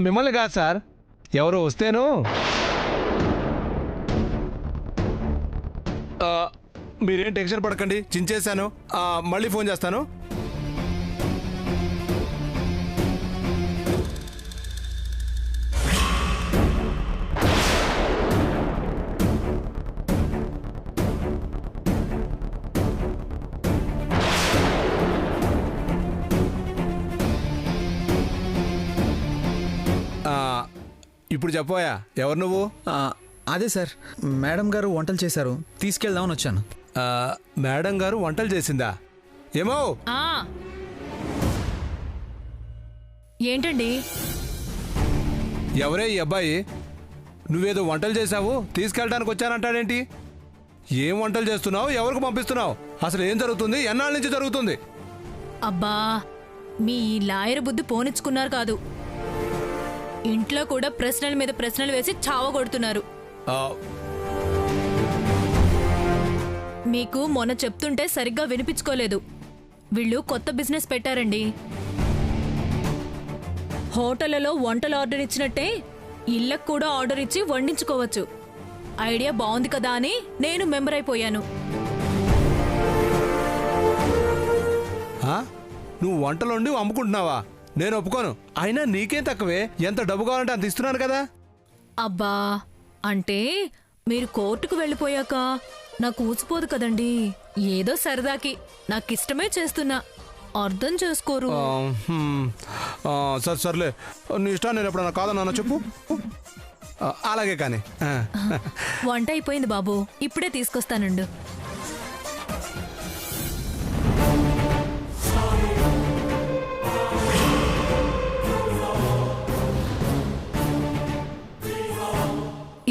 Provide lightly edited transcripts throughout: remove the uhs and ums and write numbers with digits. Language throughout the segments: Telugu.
మిమ్మల్ని కాదు సార్, ఎవరు వస్తేను మీరేం టెన్షన్ పడకండి, చించేశాను. మళ్ళీ ఫోన్ చేస్తాను. ఇప్పుడు చెప్పోయా, ఎవరు నువ్వు? అదే సార్, మేడం గారు వంటలు చేశారు, తీసుకెళ్దామని వచ్చాను. మేడం గారు వంటలు చేసిందా? ఏమో ఏంటండి? ఎవరే ఈ అబ్బాయి? నువ్వేదో వంటలు చేసావు, తీసుకెళ్ళడానికి వచ్చానంటాడేంటి? ఏం వంటలు చేస్తున్నావు? ఎవరికి పంపిస్తున్నావు? అసలు ఏం జరుగుతుంది? ఎన్నాళ్ళ నుంచి జరుగుతుంది? అబ్బా, మీ ఈ లాయర్ బుద్ధి పోనిచ్చుకున్నారు కాదు. ఇంట్లో కూడా ప్రశ్నల మీద ప్రశ్నలు వేసి చావగొడుతున్నారు. మీకు మొన్న చెప్తుంటే సరిగ్గా వినిపించుకోలేదు. వీళ్ళు కొత్త బిజినెస్ పెట్టారండి. హోటళ్లలో వంటలు ఆర్డర్ ఇచ్చినట్టే ఇళ్ళకు కూడా ఆర్డర్ ఇచ్చి వండించుకోవచ్చు. ఐడియా బాగుంది కదా అని నేను మెంబర్ అయిపోయాను. నువ్వు వంటలు వండి అమ్ముకుంటున్నావా? నేను ఒప్పుకోను. అయినా నీకేం తక్కువే, ఎంత డబ్బు కావాలంటే అంత ఇస్తున్నాను కదా. అబ్బా, అంటే మీరు కోర్టుకు వెళ్ళిపోయాక నాకు ఊసిపోదు కదండి. ఏదో సరదాకి నాకిష్టమే చేస్తున్నా, అర్థం చేసుకోరు. సర్లే, నీ ఇష్టం. నేను ఎప్పుడన్నా కాదన్నా చెప్పు. అలాగే కానీ. వంట అయిపోయింది బాబు, ఇప్పుడే తీసుకొస్తానండు.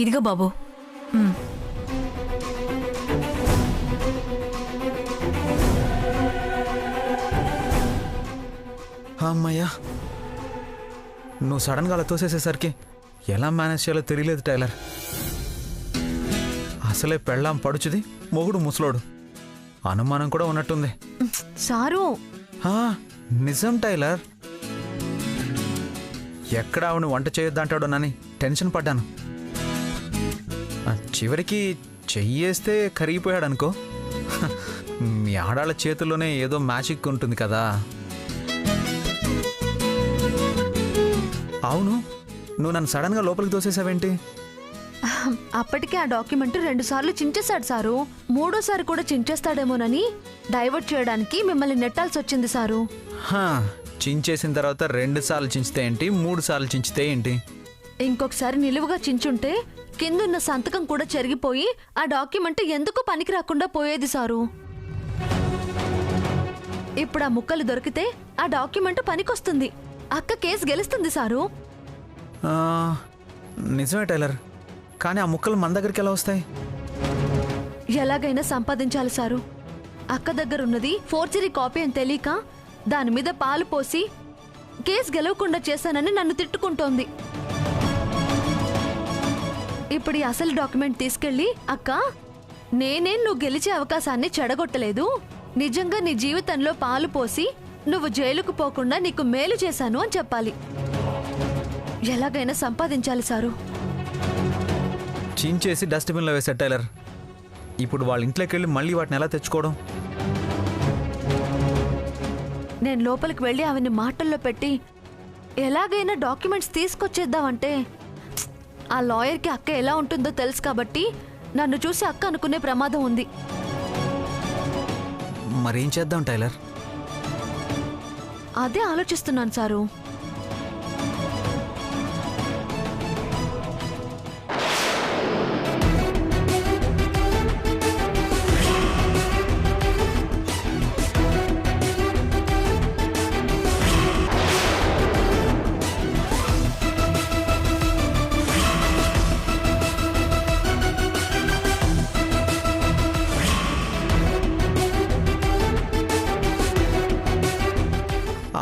ఇదిగో బాబు. అమ్మయ్యా, నువ్వు సడన్గా అలా తోసేసేసరికి ఎలా మేనేజ్ చేయాలో తెలియలేదు టైలర్. అసలే పెళ్ళాం పడుచుది, మొగుడు ముసలోడు, అనుమానం కూడా ఉన్నట్టుంది. సారు, నిజం టైలర్. ఎక్కడ ఆవిడ వంట చేయొద్దంటాడోనని టెన్షన్ పడ్డాను. చివరికి చెయ్యేస్తే కరిగిపోయాడు అనుకో. మీ ఆడాళ్ళ చేతుల్లోనే ఏదో మ్యాజిక్ ఉంటుంది కదా. అవును, నువ్వు నన్ను సడన్గా లోపలికి తోసేసావేంటి? అప్పటికే ఆ డాక్యుమెంట్ 2 సార్లు చించేశాడు సారు. 3ోసారి కూడా చించేస్తాడేమోనని డైవర్ట్ చేయడానికి మిమ్మల్ని నెట్టాల్సి వచ్చింది సారు. చించేసిన తర్వాత 2 సార్లు చించితే ఏంటి, 3 సార్లు చించితే ఏంటి? ఇంకొకసారి నిలువుగా చించుంటే కిందున్న సంతకం కూడా చెరిగిపోయి ఆ డాక్యుమెంట్ ఎందుకు పనికి రాకుండా పోయేది సారు. ఇప్పుడు ఆ ముక్కలు దొరికితే ఆ డాక్యుమెంట్ పనికొస్తుంది. అక్క కేసు గెలుస్తుంది సారు. నిజమే టైలర్, కానీ ఆ ముక్కలు మన దగ్గరికి ఎలా వస్తాయి? ఎలాగైనా సంపాదించాలి సారు. అక్క దగ్గర ఉన్నది ఫోర్జరీ కాపీ అని తెలియక దాని మీద పాలు పోసి కేసు గెలవకుండా చేశానని నన్ను తిట్టుకుంటోంది. ఇప్పుడు ఈ అసలు డాక్యుమెంట్ తీసుకెళ్ళి, అక్క నేనే నువ్వు గెలిచే అవకాశాన్ని చెడగొట్టలేదు, నిజంగా నీ జీవితంలో పాలు పోసి నువ్వు జైలుకు పోకుండా నీకు మేలు చేశాను అని చెప్పాలి. ఎలాగైనా సంపాదించాలి సారు. చించేసి డస్ట్బిన్లో వేసే టైలర్. ఇప్పుడు వాళ్ళ ఇంట్లోకి వెళ్ళి మళ్ళీ వాటిని ఎలా తెచ్చుకోవడం? నేను లోపలికి వెళ్ళి ఆవిని మాటల్లో పెట్టి ఎలాగైనా డాక్యుమెంట్స్ తీసుకొచ్చేద్దామంటే ఆ లాయర్కి అక్క ఎలా ఉంటుందో తెలుసు కాబట్టి నన్ను చూసి అక్క అనుకునే ప్రమాదం ఉంది. మరేం చేద్దాం టైలర్? అదే ఆలోచిస్తున్నాను సారు.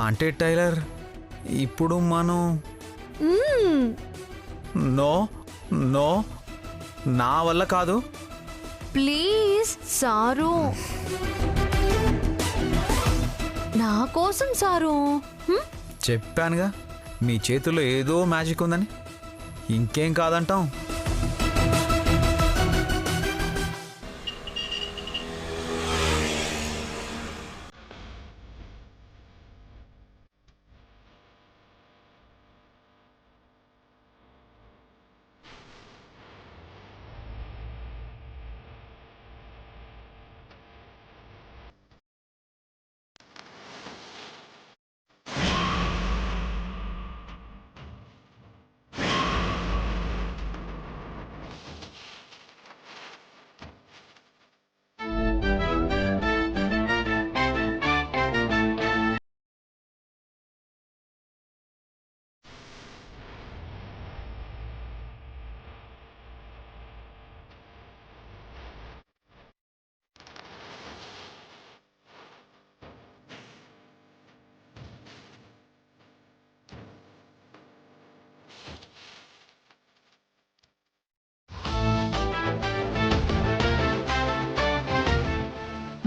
అంటే టైలర్, ఇప్పుడు మనం నో నో నా వల్ల కాదు. ప్లీజ్ సారు, నా కోసం సారు. చెప్పానుగా, మీ చేతుల్లో ఏదో మ్యాజిక్ ఉందని ఇంకేం కాదంటాం.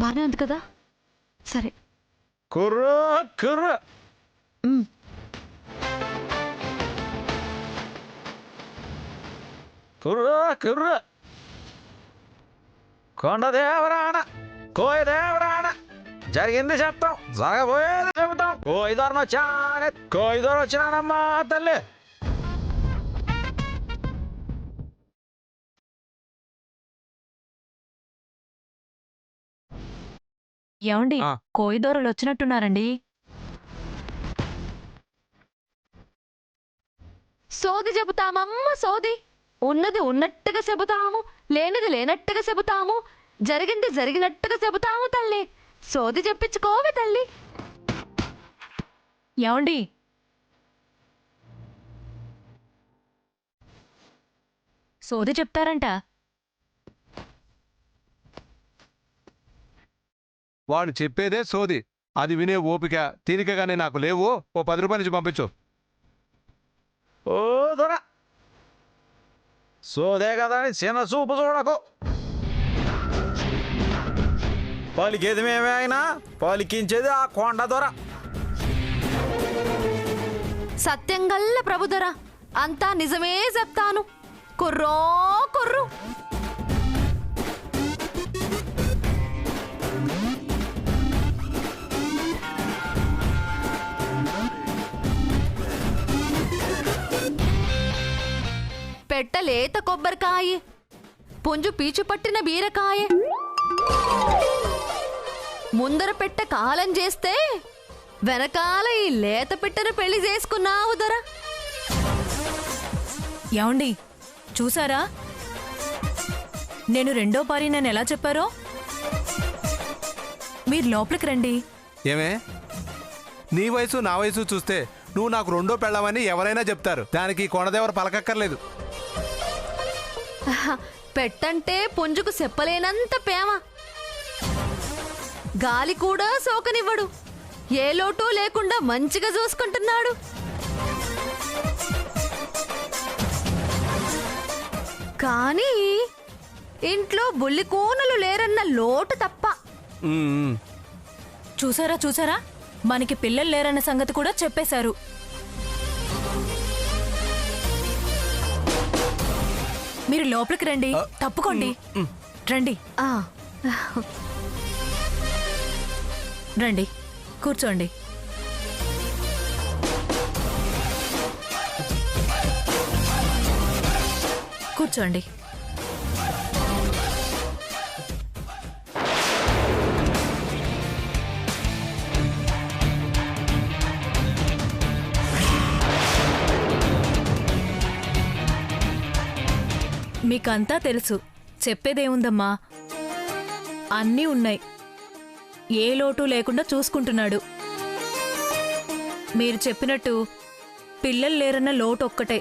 బానే ఉంది కదా? సరే. కుర్ర కుర్ర కుర్ర కుర్ర కొండదేవరాన కోయదేవరాన జరిగింది చెప్తాం, జరగబోయేది చెబుతాం. కోయిదోరని వచ్చానే, కోయిదోరు వచ్చినానమ్మా తల్లి. ఏమండి ఆ. కోయిదోరలు వచ్చినట్టున్నారండి. సోది చెబుతామమ్మ సోది. ఉన్నది ఉన్నట్టుగా చెబుతాము, లేనిది లేనట్టుగా చెబుతాము, జరిగింది జరిగినట్టుగా చెబుతాము తల్లి. సోది చెప్పించుకోవి తల్లి. ఏమండి సోది చెప్తారంట. వాడు చెప్పేదే సోది, అది వినే ఓపిక తీరికగానే నాకు లేవు. ఓ 10 రూపాయలు ఇచ్చి పంపించు. ఓ దొర సోదే కదా అని చిన్న చూపు చూడకు. పలికేది మేమే అయినా పలికించేది ఆ కొండ దొర. సత్యంగల్ల ప్రభుదర, అంతా నిజమే చెప్తాను. కుర్రో కుర్రు. పెట్టలేత కొబ్బరికాయ, పుంజు పీచు పట్టిన బీరకాయ, ముందర పెట్ట కాలం చేస్తే వెనకాల ఈ లేత పెట్టను పెళ్లి చేసుకున్నావు దొర. ఏమండి చూసారా, నేను రెండో పారి నన్ను ఎలా చెప్పారో? మీరు లోపలికి రండి. ఏమే, నీ వయసు నా వయసు చూస్తే నువ్వు నాకు రెండో పెళ్ళామని ఎవరైనా చెప్తారు. దానికి కొండదేవర పలకక్కర్లేదు. పెట్టంటే పుంజుకు చెప్పలేనంత ప్రేమ. గాలి కూడా సోకనివ్వడు, ఏ లోటు లేకుండా మంచిగా చూసుకుంటున్నాడు. కానీ ఇంట్లో బుల్లి కూనలు లేరన్న లోటు తప్ప. ఉమ్. చూసారా చూసారా, మనకి పిల్లలు లేరన్న సంగతి కూడా చెప్పేశారు. మీరు లోపలికి రండి, తప్పుకోండి. రండి ఆ, రండి, కూర్చోండి. కూర్చోండి. మీకంతా తెలుసు, చెప్పేదేముందమ్మా, అన్నీ ఉన్నాయి. ఏ లోటు లేకుండా చూసుకుంటున్నాడు. మీరు చెప్పినట్టు పిల్లలు లేరన్న లోటు ఒక్కటే.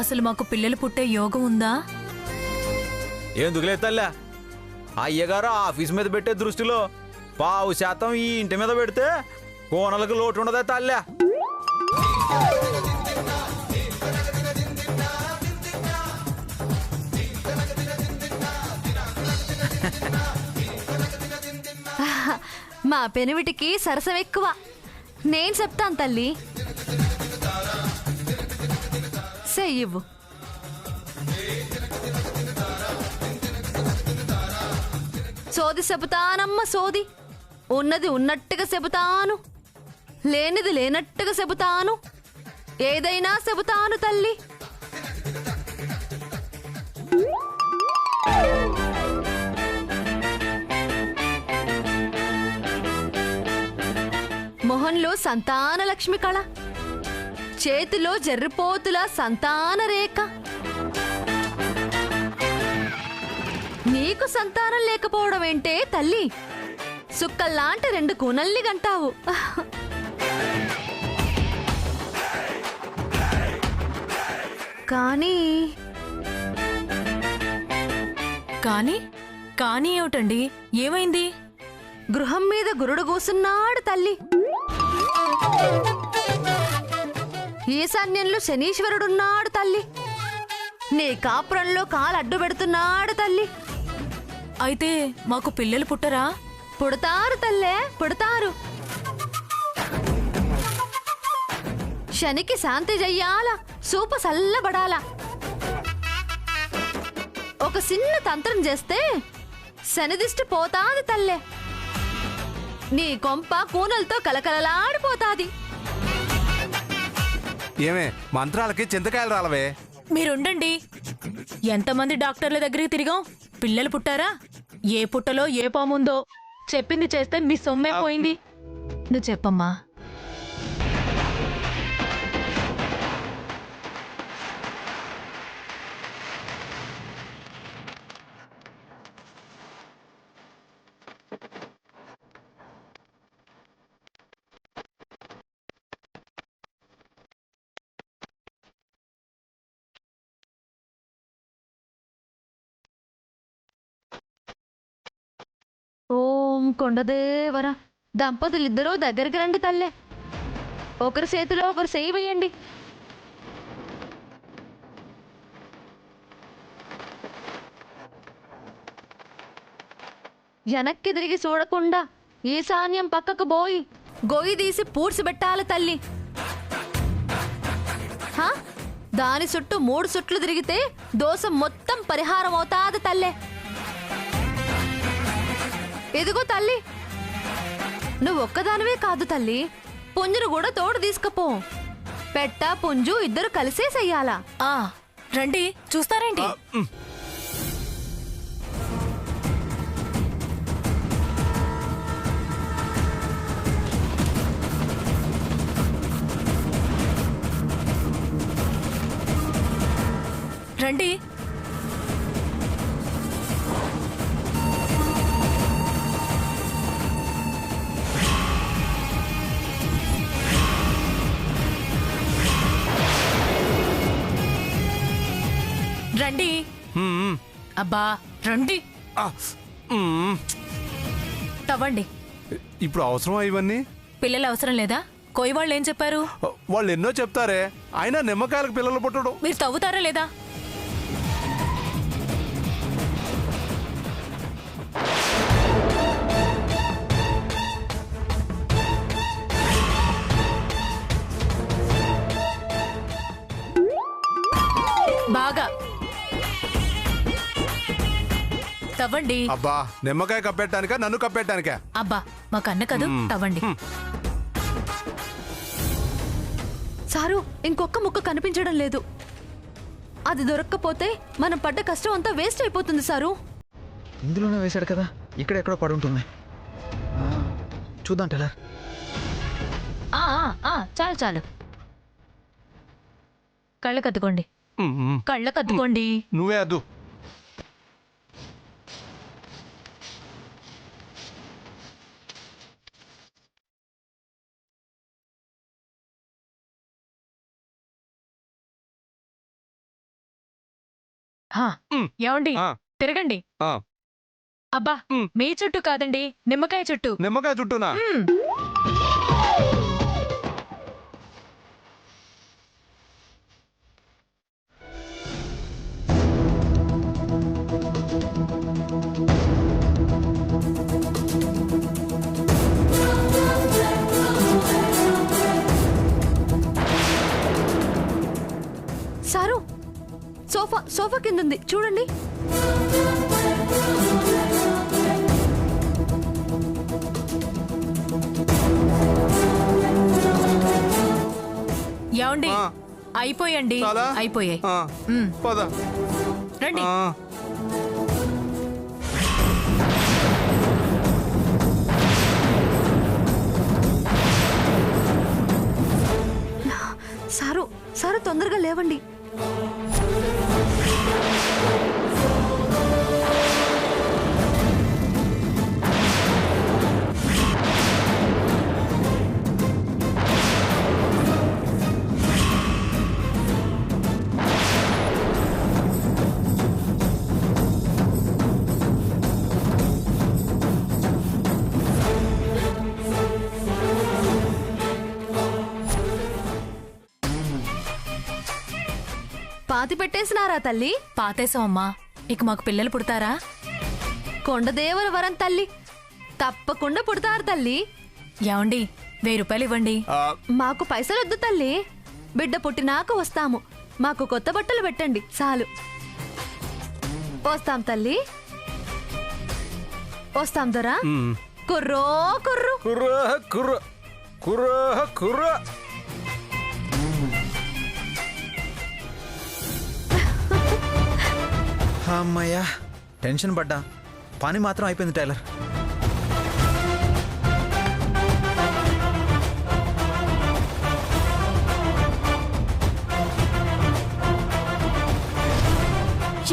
అసలు మాకు పిల్లలు పుట్టే యోగం ఉందా? ఎందుకులే తల్లా, అయ్యగారు ఆఫీస్ మీద పెట్టే దృష్టిలో 5% ఈ ఇంటి మీద పెడితే కోనలకు లోటు ఉండదా తల్లా? మా పెనివిటికి సరసం ఎక్కువ. నేను చెప్తాను తల్లి. ఇవ్వు. సోది చెబుతానమ్మ సోది. ఉన్నది ఉన్నట్టుగా చెబుతాను, లేనిది లేనట్టుగా చెబుతాను, ఏదైనా చెబుతాను తల్లి. మొహంలో సంతాన లక్ష్మి కళ, చేతిలో జర్రిపోతుల సంతాన రేఖ. నీకు సంతానం లేకపోవడం ఏంటే తల్లి? సుక్కల్లాంటి 2 కూనల్ని గంటావు. కానీ కానీ కానీ ఏమిటండి? ఏమైంది? గృహం మీద గురుడు కూసున్నాడు తల్లి. ఈశాన్యంలో శనీశ్వరుడున్నాడు తల్లి. నీ కాపురంలో కాలు అడ్డు పెడుతున్నాడు తల్లి. అయితే మాకు పిల్లలు పుట్టరా? పుడతారు తల్లే, పుడతారు. శనికి శాంతి చెయ్యాల, సూప సల్లబడాల. ఒక చిన్న తంత్రం చేస్తే శనిదిష్టి పోతాది తల్లే. నీ కొంప కూనలతో కలకలలాడిపోతాది. ఏమే మంత్రాలకి చింతకాయలు రాలవే. మీరుండండి. ఎంతమంది డాక్టర్ల దగ్గరికి తిరిగాం, పిల్లలు పుట్టారా? ఏ పుట్టలో ఏ పాముందో చెప్పింది చేస్తే మీ సొమ్మే పోయింది. నువ్వు చెప్పమ్మా. ఓం కొండదేవర. దంపతులిద్దరూ దగ్గరికి రండి తల్లే. ఒకరి చేతిలో ఒకరు చేయి వేయండి. వెనక్కి తిరిగి చూడకుండా ఈశాన్యం పక్కకు పోయి గొయ్యి తీసి పూడ్చిపెట్టాలి తల్లి. హా? దాని చుట్టూ 3 చుట్లు తిరిగితే దోషం మొత్తం పరిహారం అవుతాది తల్లే. ఎదుగో తల్లి, నువ్వు ఒక్కదానివే కాదు తల్లి, పుంజును కూడా తోడు తీసుకపో. పెట్ట పుంజు ఇద్దరు కలిసే చెయ్యాలా. రండి, చూస్తారేంటి? రండి. రండి. అబ్బా రండి. తవ్వండి. ఇప్పుడు అవసరమా ఇవన్నీ? పిల్లలు అవసరం లేదా? కోయి వాళ్ళు ఏం చెప్పారు? వాళ్ళు ఎన్నో చెప్తారే, అయినా నిమ్మకాయలకు పిల్లలు పుట్టడం. మీరు తవ్వుతారా లేదా? బాగా తవ్వండి. అబ్బా, నిమ్మకాయ కప్పెట్టానికా నన్ను కప్పెట్టానికా? అబ్బా, మా కన్న కదూ, తవ్వండి. సారు, ఇంకొక ముక్క కనిపించడం లేదు. అది దొరక్కపోతే మనం పడ్డ కష్టం అంతా వేస్ట్ అయిపోతుంది సారు. ఇందులోనే వేశాడు కదా, ఇక్కడ ఎక్కడో పడి ఉంటుంది. చూద్దాం టెలర్. చాలు చాలు. కళ్ళకు అద్దుకోండి, కళ్ళకు అద్దుకోండి. నువ్వే అద్దు. ఏమండి, తిరగండి. అబ్బా, మీ చుట్టూ కాదండి, నిమ్మకాయ చుట్టూ. నిమ్మకాయ చుట్టూనా? సోఫా కింద ఉంది చూడండి. ఏమండి ఆ. అయిపోయండి చాలా? అయిపోయాయి ఆ, మ్, పద. రండి ఆ, సారు సారు తొందరగా లేవండి. పాతి పెట్టేసినారా తల్లి? పాతేశామమ్మా. ఇక మాకు పిల్లలు పుడతారా? కొండదేవర వరం తల్లి, తప్పకుండా పుడతారు తల్లి. ఏమండి 1000 రూపాయలు ఇవ్వండి. ఆ, మాకు పైసలొద్దు తల్లి, బిడ్డ పుట్టినాక వస్తాము. మాకు కొత్త బట్టలు పెట్టండి చాలు. వస్తాం తల్లి, వస్తాం దొరా. మ్. కుర్రో కుర్రు. కుర్ర కుర్ర కుర్ర కుర్ర. అమ్మయ్యా, టెన్షన్ పడ్డా. పని మాత్రం అయిపోయింది టైలర్.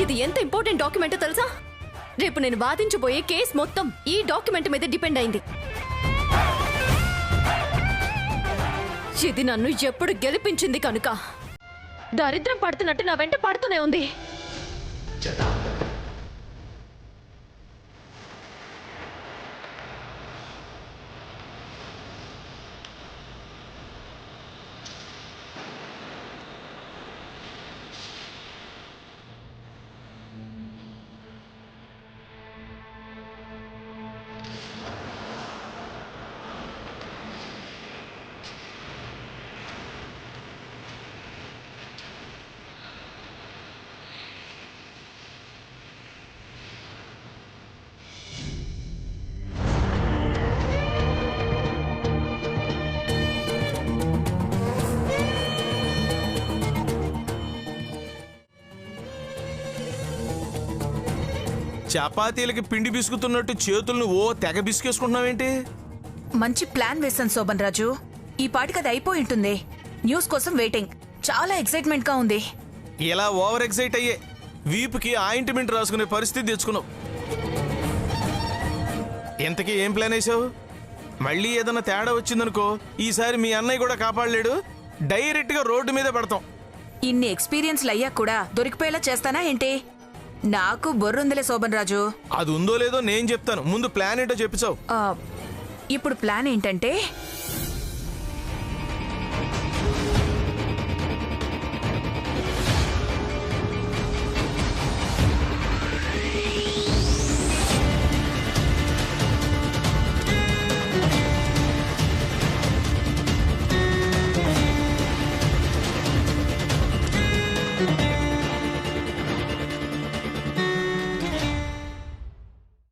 ఇది ఎంత ఇంపార్టెంట్ డాక్యుమెంట్ తెలుసా? రేపు నేను వాదించబోయే కేసు మొత్తం ఈ డాక్యుమెంట్ మీద డిపెండ్ అయింది. ఇది నన్ను ఎప్పుడు గెలిపించింది కనుక దరిద్రం పడుతున్నట్టు నా వెంట పడుతూనే ఉంది. చపాతీలకి పిండి బిసుకుతున్నట్టు చేతులను ఓ తెగ బిసుకేసుకుంటున్నావేంటి? మంచి ప్లాన్ వేశాను శోభన్ రాజు. ఈ పాటికి అది అయిపోయి ఉంటుంది. న్యూస్ కోసం వెయిటింగ్. చాలా ఎక్సైట్మెంట్ గా ఉంది. ఇలా ఓవర్ ఎక్సైట్ అయ్యే వీపుకి ఆయింట్మెంట్ రాసుకునే పరిస్థితి తెచ్చుకున్నావు. ఇంతకీ ఏం ప్లాన్ వేసావు? మళ్ళీ ఏదైనా తేడా వచ్చిందనుకో, ఈసారి మీ అన్నయ్య కూడా కాపాడలేడు. డైరెక్ట్ గా రోడ్డు మీద పడతాం. ఇన్ని ఎక్స్పీరియన్స్లు అయ్యాక కూడా దొరికిపోయేలా చేస్తానా ఏంటి? నాకు బొర్రుందిలే శోభన్ రాజు. అది ఉందో లేదో నేను చెప్తాను, ముందు ప్లాన్ ఏంటో చెప్పిచావు. ఇప్పుడు ప్లాన్ ఏంటంటే